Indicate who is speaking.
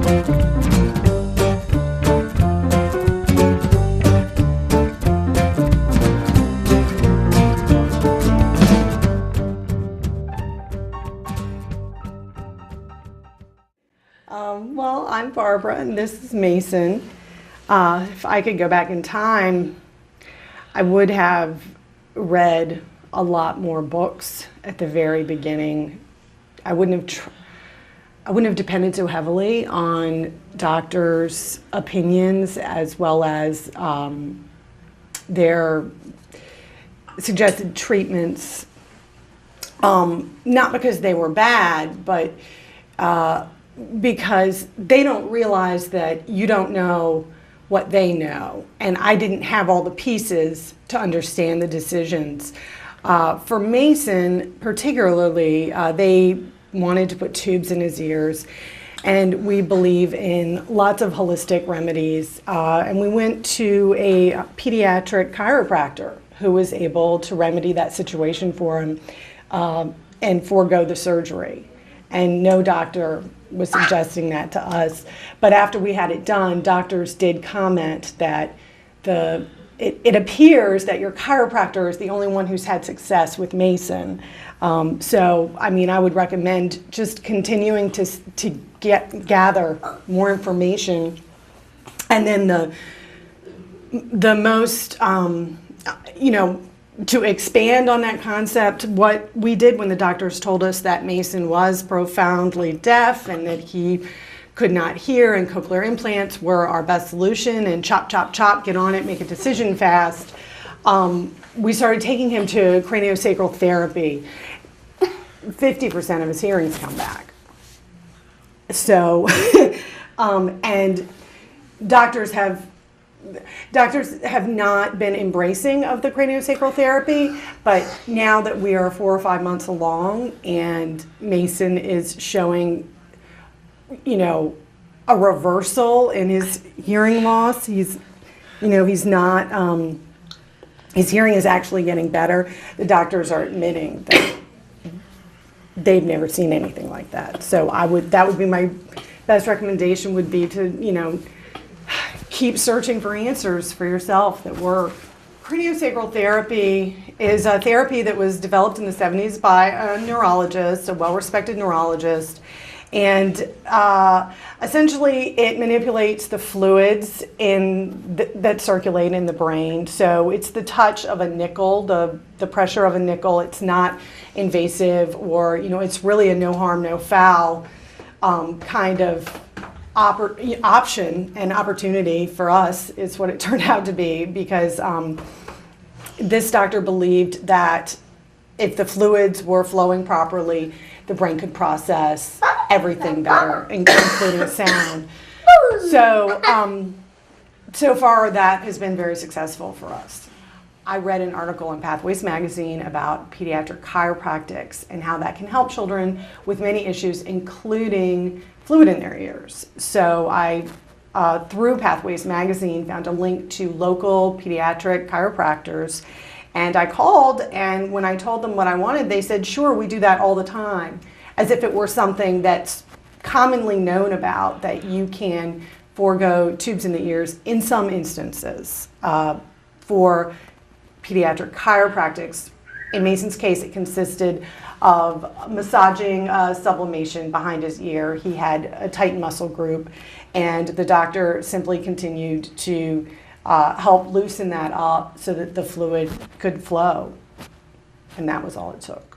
Speaker 1: Well, I'm Barbara, and this is Mason. If I could go back in time, I would have read a lot more books at the very beginning. I wouldn't have depended so heavily on doctors' opinions as well as their suggested treatments. Not because they were bad, but because they don't realize that you don't know what they know. And I didn't have all the pieces to understand the decisions. For Mason, particularly, they wanted to put tubes in his ears. And we believe in lots of holistic remedies. And we went to a pediatric chiropractor who was able to remedy that situation for him and forego the surgery. And no doctor was suggesting that to us. But after we had it done, doctors did comment that it appears that your chiropractor is the only one who's had success with Mason. So, I mean, I would recommend just continuing to gather more information. And then the most, to expand on that concept, what we did when the doctors told us that Mason was profoundly deaf and that he could not hear and cochlear implants were our best solution and chop, chop, chop, get on it, make a decision fast, we started taking him to craniosacral therapy. 50% of his hearings come back. So, and doctors have not been embracing of the craniosacral therapy, but now that we are 4 or 5 months along and Mason is showing, a reversal in his hearing loss, he's not, his hearing is actually getting better. The doctors are admitting that they've never seen anything like that. So that would be my best recommendation would be to, keep searching for answers for yourself that work. Craniosacral therapy is a therapy that was developed in the 70s by a neurologist, a well-respected neurologist. And essentially it manipulates the fluids that circulate in the brain. So it's the touch of a nickel, the pressure of a nickel. It's not invasive or, it's really a no harm, no foul kind of option and opportunity for us is what it turned out to be, because this doctor believed that if the fluids were flowing properly, the brain could process everything better, including sound. So, so far that has been very successful for us. I read an article in Pathways magazine about pediatric chiropractics and how that can help children with many issues, including fluid in their ears. So I, through Pathways magazine, found a link to local pediatric chiropractors. And I called, and when I told them what I wanted, they said, sure, we do that all the time, as if it were something that's commonly known about, that you can forego tubes in the ears in some instances for pediatric chiropractics. In Mason's case, it consisted of massaging sublimation behind his ear. He had a tight muscle group, and the doctor simply continued to help loosen that up so that the fluid could flow. And that was all it took.